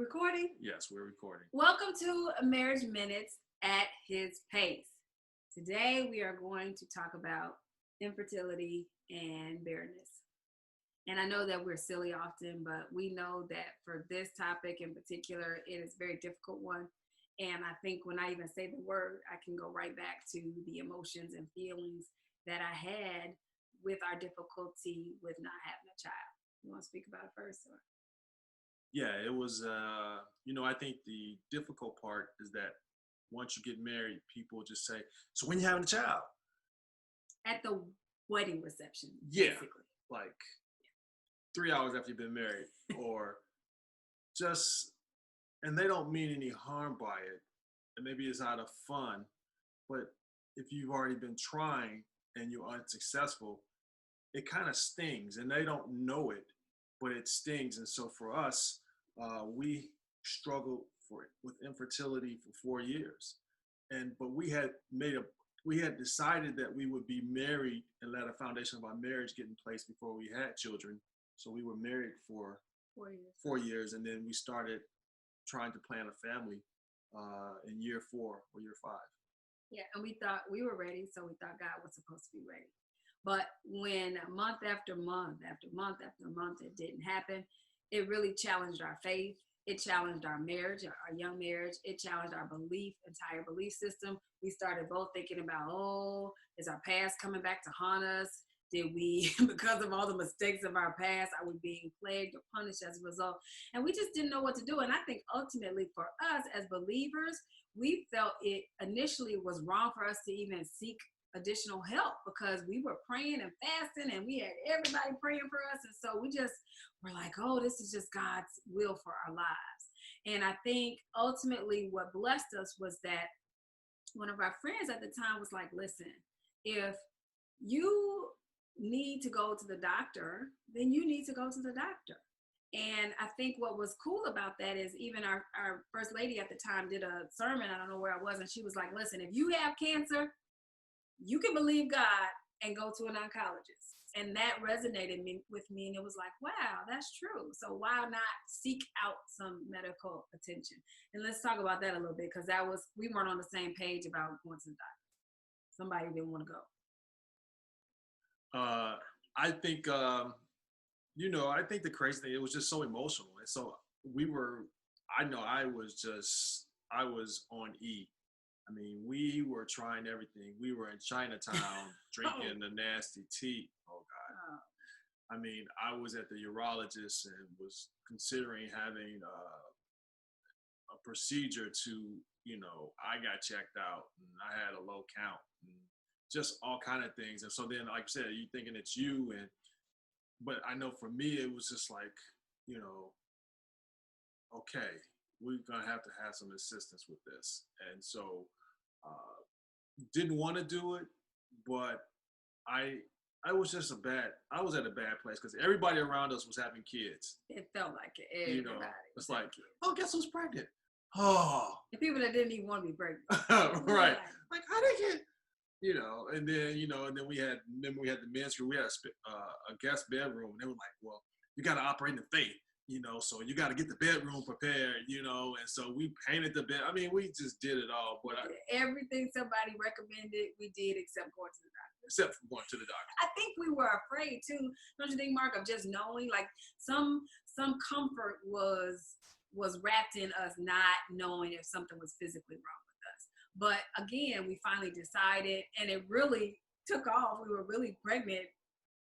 Recording? Yes, we're recording. Welcome to Marriage Minutes at His Pace. Today we are going to talk about infertility and barrenness. And I know that we're silly often, but we know that for this topic in particular, it is a very difficult one. And I think when I even say the word, I can go right back to the emotions and feelings that I had with our difficulty with not having a child. You want to speak about it first? Or? Yeah, it was, I think the difficult part is that once you get married, people just say, so when you having a child? At the wedding reception, Yeah, basically. like 3 hours after you've been married, or just, and they don't mean any harm by it. And maybe it's out of fun, but if you've already been trying and you're unsuccessful, it kind of stings, and they don't know it, but it stings. And so for us, we struggled with infertility for 4 years, but we had decided that we would be married and let a foundation of our marriage get in place before we had children. So we were married for 4 years, and then we started trying to plan a family in year 4 or year 5. Yeah, and we thought we were ready, so we thought God was supposed to be ready. But when month after month after month after month it didn't happen, it really challenged our faith. It challenged our marriage, our young marriage. It challenged our entire belief system. We started both thinking about, is our past coming back to haunt us? Did we, because of all the mistakes of our past, are we being plagued or punished as a result? And we just didn't know what to do. And I think ultimately for us as believers, we felt it initially was wrong for us to even seek additional help, because we were praying and fasting and we had everybody praying for us. And so we just were like, this is just God's will for our lives. And I think ultimately what blessed us was that one of our friends at the time was like, listen, if you need to go to the doctor, then you need to go to the doctor. And I think what was cool about that is even our first lady at the time did a sermon, I don't know where I was, and she was like, listen, if you have cancer, you can believe God and go to an oncologist. And that resonated with me. And it was like, wow, that's true. So why not seek out some medical attention? And let's talk about that a little bit, because we weren't on the same page about going to the doctor. Somebody didn't want to go. I think, I think the crazy thing, it was just so emotional. And so I was on E. I mean, we were trying everything. We were in Chinatown drinking the nasty tea. Oh, God. I mean, I was at the urologist and was considering having a procedure to, I got checked out and I had a low count and just all kind of things. And so then, like I said, you thinking it's you. But I know for me, it was just like, okay, we're going to have some assistance with this. And so didn't want to do it, but I was at a bad place because everybody around us was having kids. It felt like it. Everybody. It's like, guess who's pregnant? Oh. And people that didn't even want to be pregnant. Right. Like, how did you? And then we had the men's room. We had a guest bedroom, and they were like, well, you got to operate in faith. So you got to get the bedroom prepared, and so we painted the bed. I mean, we just did it all. But everything somebody recommended, we did except going to the doctor. I think we were afraid too. Don't you think, Mark, of just knowing, like some comfort was wrapped in us not knowing if something was physically wrong with us. But again, we finally decided, and it really took off. We were really pregnant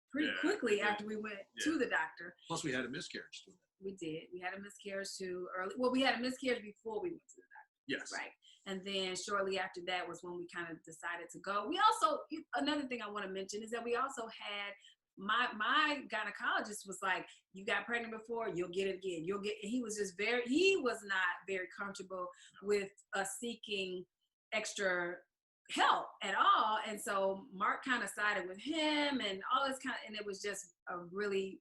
pretty quickly after we went to the doctor. Plus, we had a miscarriage too. We did. We had a miscarriage too early. Well, we had a miscarriage before we went to the doctor. Yes. Right. And then shortly after that was when we kind of decided to go. We also, another thing I want to mention is that we also had, my gynecologist was like, you got pregnant before, you'll get it again. He was not very comfortable with us seeking extra help at all. And so Mark kind of sided with him and all this and it was just a really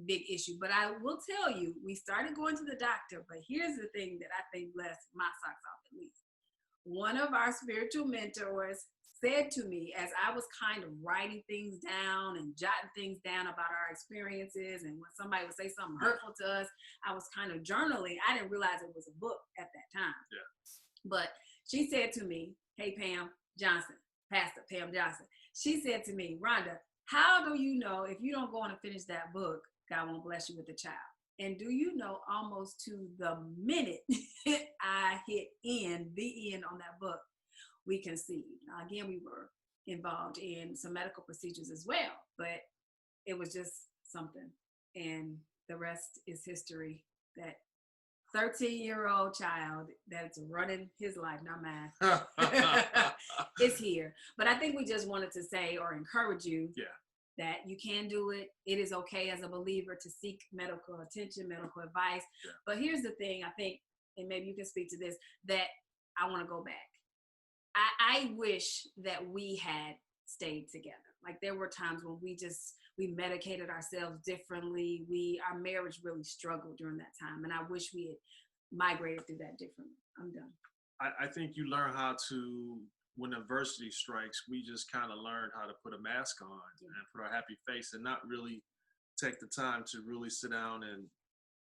big issue. But I will tell you, we started going to the doctor, but here's the thing that I think blessed my socks off at least. One of our spiritual mentors said to me as I was kind of writing things down and jotting things down about our experiences, and when somebody would say something hurtful to us, I was kind of journaling. I didn't realize it was a book at that time. Yeah. But she said to me, hey, Pam Johnson, Pastor Pam Johnson, she said to me, Rhonda, how do you know if you don't go on and finish that book, God won't bless you with a child? And do you know, almost to the minute I hit the end on that book, we conceived. Now, again, we were involved in some medical procedures as well, but it was just something. And the rest is history. That 13-year-old child that's running his life, not mine, is here. But I think we just wanted to say or encourage you that you can do it. It is okay as a believer to seek medical attention, medical advice. Yeah. But here's the thing, I think, and maybe you can speak to this, that I want to go back. I wish that we had stayed together. Like, there were times when we medicated ourselves differently. Our marriage really struggled during that time. And I wish we had migrated through that differently. I'm done. I think you learn how to, when adversity strikes, we just kind of learned how to put a mask on and put our happy face and not really take the time to really sit down and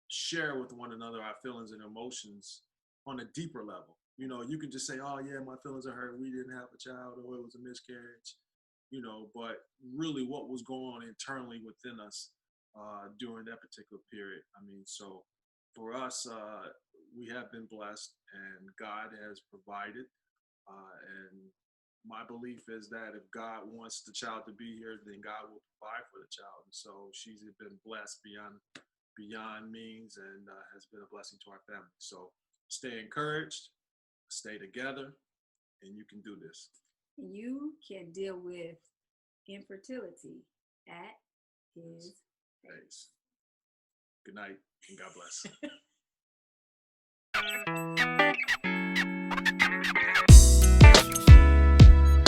share with one another our feelings and emotions on a deeper level. You know, you can just say, oh yeah, my feelings are hurt, we didn't have a child, or it was a miscarriage, you know, but really what was going on internally within us during that particular period. I mean, so for us, we have been blessed and God has provided. And my belief is that if God wants the child to be here, then God will provide for the child. And so she's been blessed beyond means and has been a blessing to our family. So stay encouraged, stay together, and you can do this. You can deal with infertility at his pace. Good night and God bless.